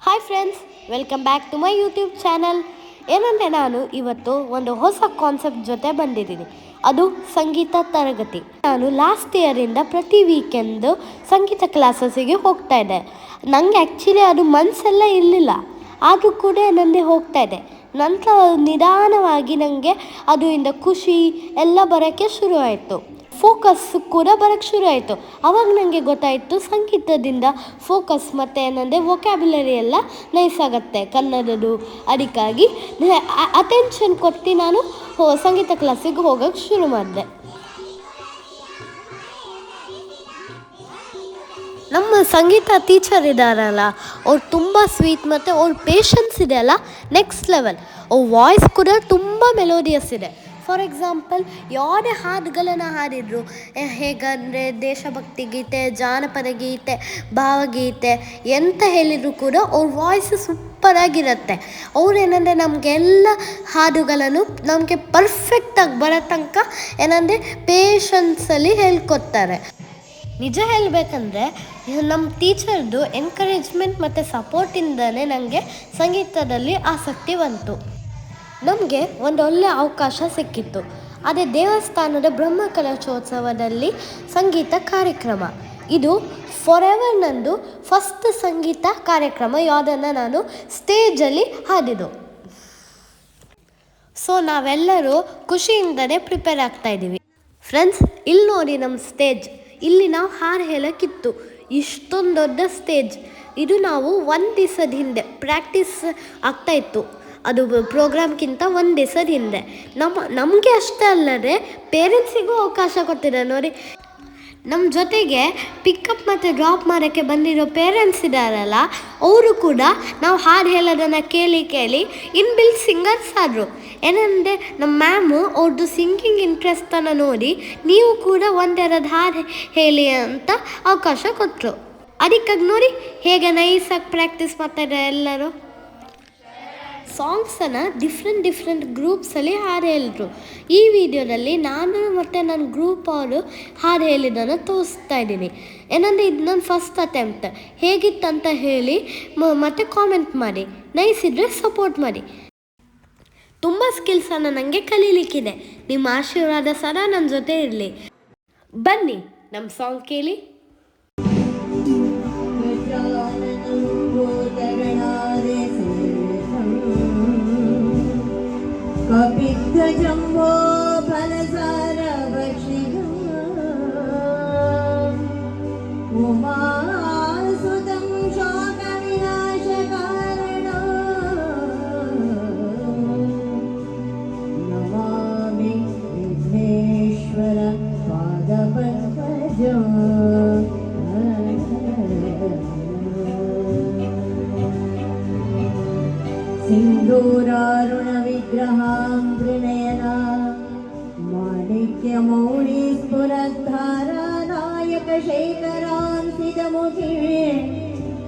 Hi friends, welcome back to my YouTube channel. ಏನಂದರೆ ನಾನು ಇವತ್ತು ಒಂದು ಹೊಸ ಕಾನ್ಸೆಪ್ಟ್ ಜೊತೆ ಬಂದಿದ್ದೀನಿ. ಅದು ಸಂಗೀತ ತರಗತಿ. ನಾನು ಲಾಸ್ಟ್ ಇಯರಿಂದ ಪ್ರತಿ ವೀಕೆಂಡು ಸಂಗೀತ ಕ್ಲಾಸಸ್ಸಿಗೆ ಹೋಗ್ತಾ ಇದ್ದೆ. ನನಗೆ ಆ್ಯಕ್ಚುಲಿ ಅದು ಮನಸ್ಸೆಲ್ಲ ಇರಲಿಲ್ಲ, ಆದರೂ ಕೂಡ ನನಗೆ ಹೋಗ್ತಾ ಇದೆ. ನಂತರ ನಿಧಾನವಾಗಿ ನನಗೆ ಅದು ಖುಷಿ ಎಲ್ಲ ಬರೋಕ್ಕೆ ಶುರು ಆಯಿತು. ಫೋಕಸ್ ಕೂಡ ಬರೋಕ್ಕೆ ಶುರು ಆಯಿತು. ಆವಾಗ ನನಗೆ ಗೊತ್ತಾಯಿತು ಸಂಗೀತದಿಂದ ಫೋಕಸ್ ಮತ್ತು ಏನಂದರೆ ವೊಕ್ಯಾಬ್ಯುಲರಿ ಎಲ್ಲ ನೈಸ್ ಆಗುತ್ತೆ ಕನ್ನಡದ್ದು. ಅದಕ್ಕಾಗಿ ಅಟೆನ್ಷನ್ ಕೊಟ್ಟು ನಾನು ಸಂಗೀತ ಕ್ಲಾಸಿಗೆ ಹೋಗೋಕ್ಕೆ ಶುರು ಮಾಡಿದೆ. ನಮ್ಮ ಸಂಗೀತ ಟೀಚರ್ ಇದ್ದಾರಲ್ಲ, ಅವ್ರು ತುಂಬ ಸ್ವೀಟ್ ಮತ್ತು ಅವ್ರ ಪೇಷನ್ಸ್ ಇದೆ ಅಲ್ಲ, ನೆಕ್ಸ್ಟ್ ಲೆವೆಲ್. ಅವ್ರ ವಾಯ್ಸ್ ಕೂಡ ತುಂಬ ಮೆಲೋಡಿಯಸ್ ಇದೆ. ಫಾರ್ ಎಕ್ಸಾಂಪಲ್, ಯಾವುದೇ ಹಾಡುಗಳನ್ನು ಹಾಡಿದರು, ಹೇಗಂದರೆ ದೇಶಭಕ್ತಿ ಗೀತೆ, ಜಾನಪದ ಗೀತೆ, ಭಾವಗೀತೆ ಎಂತ ಹೇಳಿದರೂ ಕೂಡ ಅವ್ರ ವಾಯ್ಸ್ ಸೂಪರಾಗಿರುತ್ತೆ. ಅವ್ರೇನಂದರೆ ನಮಗೆಲ್ಲ ಹಾಡುಗಳನ್ನು ನಮಗೆ ಪರ್ಫೆಕ್ಟಾಗಿ ಬರೋ ತನಕ ಏನಂದರೆ ಪೇಷನ್ಸಲ್ಲಿ ಹೇಳ್ಕೊಡ್ತಾರೆ. ನಿಜ ಹೇಳಬೇಕಂದ್ರೆ ನಮ್ಮ ಟೀಚರ್ದು ಎನ್ಕರೇಜ್ಮೆಂಟ್ ಮತ್ತು ಸಪೋರ್ಟಿಂದಲೇ ನನಗೆ ಸಂಗೀತದಲ್ಲಿ ಆಸಕ್ತಿ ಬಂತು. ನಮಗೆ ಒಂದು ಒಳ್ಳೆಯ ಅವಕಾಶ ಸಿಕ್ಕಿತ್ತು. ಅದೇ ದೇವಸ್ಥಾನದ ಬ್ರಹ್ಮಕಲಶೋತ್ಸವದಲ್ಲಿ ಸಂಗೀತ ಕಾರ್ಯಕ್ರಮ. ಇದು ಫಾರೆವರ್ ನಂದು ಫಸ್ಟ್ ಸಂಗೀತ ಕಾರ್ಯಕ್ರಮ, ಯಾವುದನ್ನು ನಾನು ಸ್ಟೇಜಲ್ಲಿ ಹಾಡಿದ್ದು. ಸೊ ನಾವೆಲ್ಲರೂ ಖುಷಿಯಿಂದಲೇ ಪ್ರಿಪೇರ್ ಆಗ್ತಾಯಿದ್ದೀವಿ. ಫ್ರೆಂಡ್ಸ್, ಇಲ್ಲಿ ನೋಡಿ ನಮ್ಮ ಸ್ಟೇಜ್. ಇಲ್ಲಿ ನಾವು ಹಾಡು ಹೇಳೋಕ್ಕಿತ್ತು. ಇಷ್ಟೊಂದು ದೊಡ್ಡ ಸ್ಟೇಜ್. ಇದು ನಾವು ಒಂದು ದಿವಸದ ಹಿಂದೆ ಪ್ರಾಕ್ಟೀಸ್ ಆಗ್ತಾಯಿತ್ತು. ಅದು ಪ್ರೋಗ್ರಾಮ್ಗಿಂತ ಒಂದು ದಿವಸದ ಹಿಂದೆ ನಮಗೆ ಅಷ್ಟೇ ಅಲ್ಲದೆ ಪೇರೆಂಟ್ಸಿಗೂ ಅವಕಾಶ ಕೊಟ್ಟಿದ್ದಾರೆ ನೋಡಿ. ನಮ್ಮ ಜೊತೆಗೆ ಪಿಕಪ್ ಮತ್ತು ಡ್ರಾಪ್ ಮಾಡೋಕ್ಕೆ ಬಂದಿರೋ ಪೇರೆಂಟ್ಸ್ ಇದ್ದಾರಲ್ಲ, ಅವರು ಕೂಡ ನಾವು ಹಾಡು ಹೇಳೋದನ್ನು ಕೇಳಿ ಇನ್ಬಿಲ್ಟ್ ಸಿಂಗರ್ಸ್ ಆದರು. ಏನಂದರೆ ನಮ್ಮ ಮ್ಯಾಮು ಅವ್ರದ್ದು ಸಿಂಗಿಂಗ್ ಇಂಟ್ರೆಸ್ಟನ್ನು ನೋಡಿ ನೀವು ಕೂಡ ಒಂದೆರಡು ಹಾಡು ಹೇಳಿ ಅಂತ ಅವಕಾಶ ಕೊಟ್ಟರು. ಅದಕ್ಕಾಗಿ ನೋಡಿ ಹೇಗೆ ನೈಸಾಗಿ ಪ್ರಾಕ್ಟೀಸ್ ಮಾಡ್ತಾಯಿದ್ದಾರೆ ಎಲ್ಲರೂ. ಸಾಂಗ್ಸನ್ನು ಡಿಫ್ರೆಂಟ್ ಗ್ರೂಪ್ಸಲ್ಲಿ ಹಾಡು ಹೇಳಿದ್ರು. ಈ ವಿಡಿಯೋದಲ್ಲಿ ನಾನು ಮತ್ತು ನನ್ನ ಗ್ರೂಪ್ ಅವರು ಹಾಡು ಹೇಳಿದ್ದನ್ನು ತೋರಿಸ್ತಾ ಇದ್ದೀನಿ. ಏನಂದರೆ ಇದು ನನ್ನ ಫಸ್ಟ್ ಅಟೆಂಪ್ಟ್. ಹೇಗಿತ್ತಂತ ಹೇಳಿ ಮತ್ತು ಕಾಮೆಂಟ್ ಮಾಡಿ. ನೈಸ್ ಇದ್ದರೆ ಸಪೋರ್ಟ್ ಮಾಡಿ. ತುಂಬ ಸ್ಕಿಲ್ಸನ್ನು ನನಗೆ ಕಲೀಲಿಕ್ಕಿದೆ. ನಿಮ್ಮ ಆಶೀರ್ವಾದ ಸದಾ ನನ್ನ ಜೊತೆ ಇರಲಿ. ಬನ್ನಿ ನಮ್ಮ ಸಾಂಗ್ ಕೇಳಿ. कपित्थजम्बो फलसारभक्षिणम् उमासुतं शोकविनाशकारणम् Namami Vighneshwar पादपङ्कजम् सिन्दूरारुणविग्रहां Trinayana माणिक्यमौळिस्फुरद्धारा नायकशेखरां सिदमुखे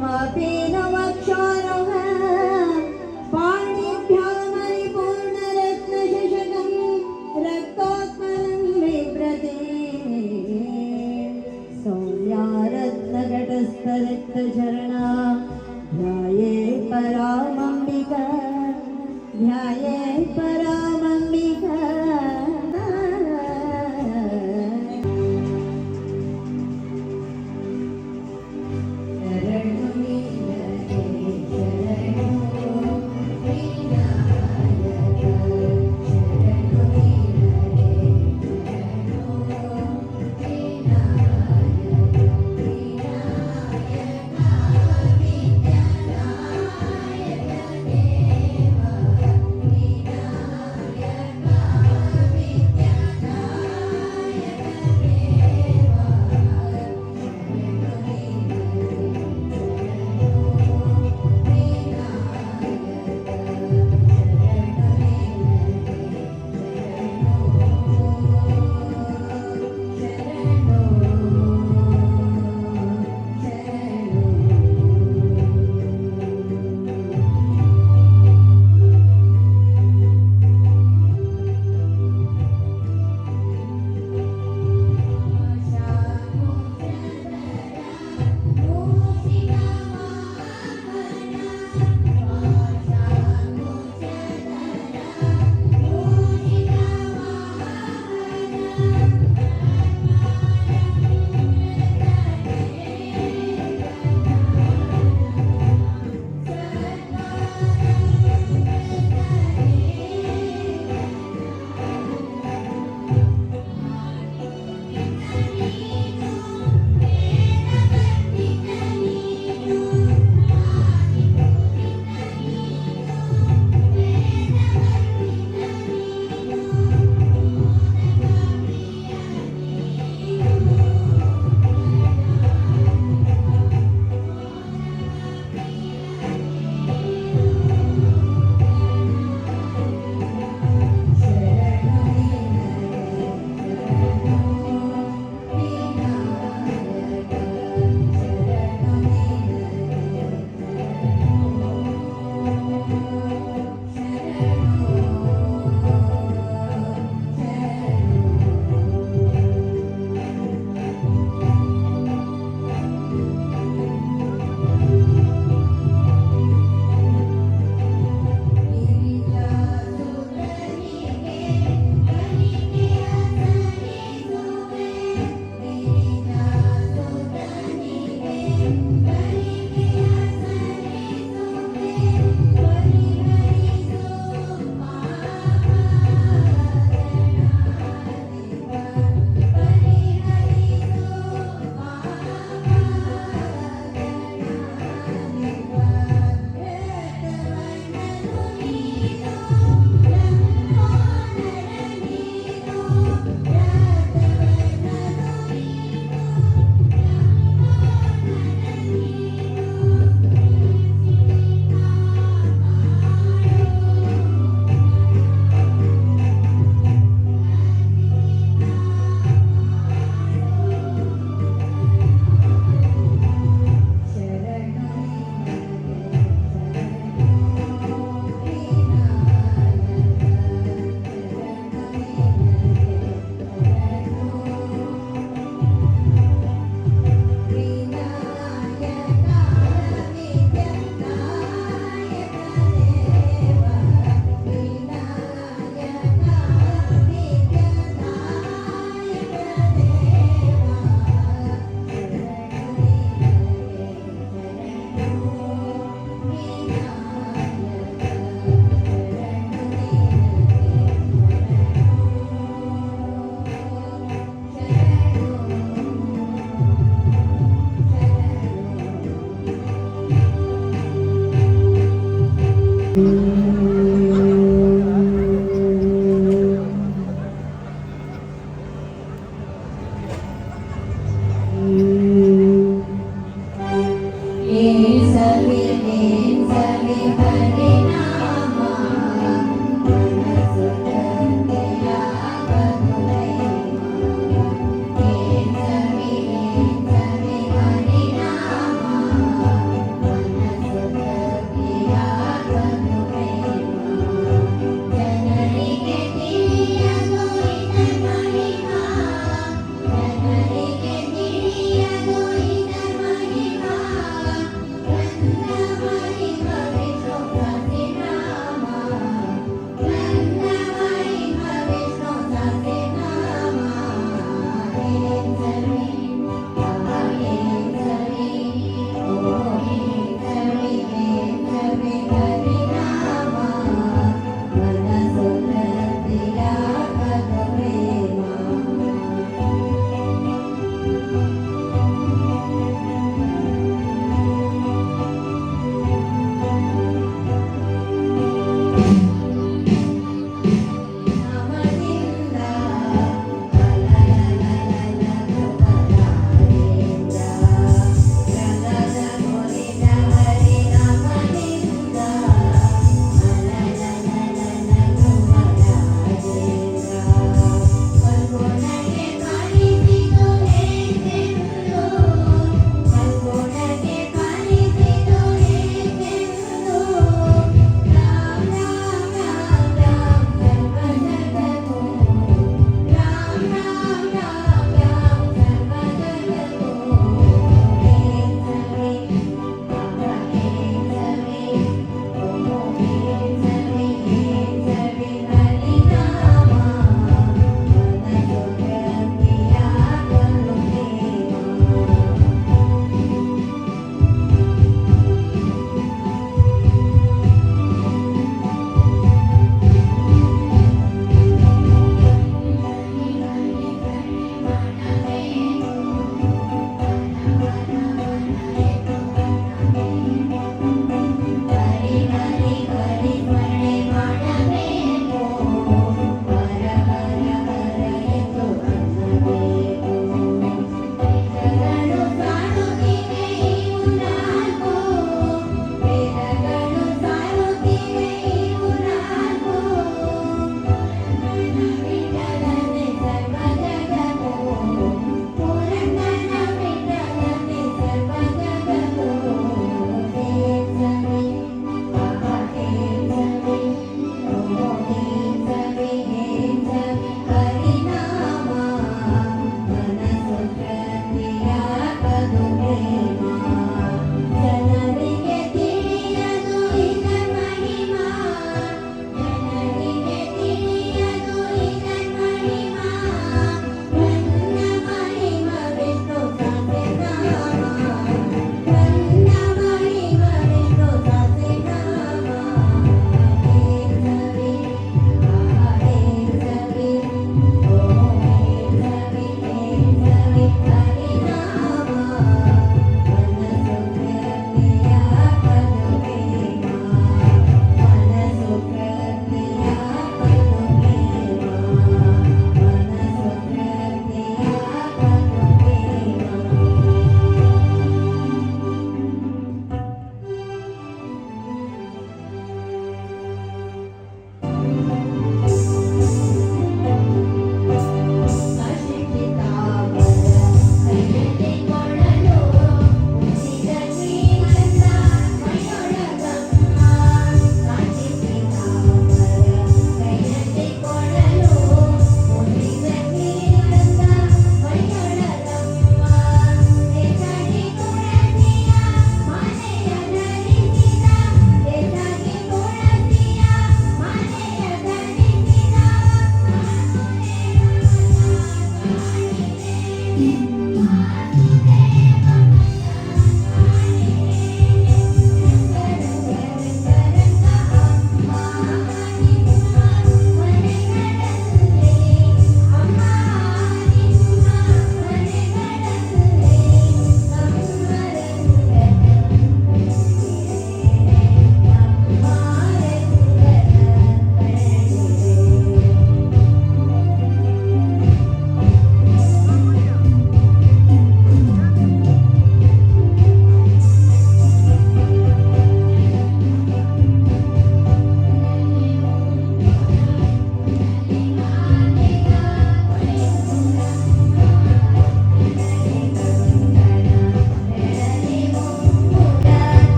मापीनवक्षारोह पाणिभ्यामरिपूर्णरत्नशशकं रक्तोत्पलं बिभ्रते सौर्यारत्नघटस्थरक्तचरणा ध्याये परामम्बिका ध्याये परामम्बिका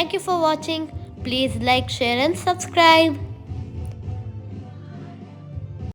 Thank you for watching. Please like, share and subscribe.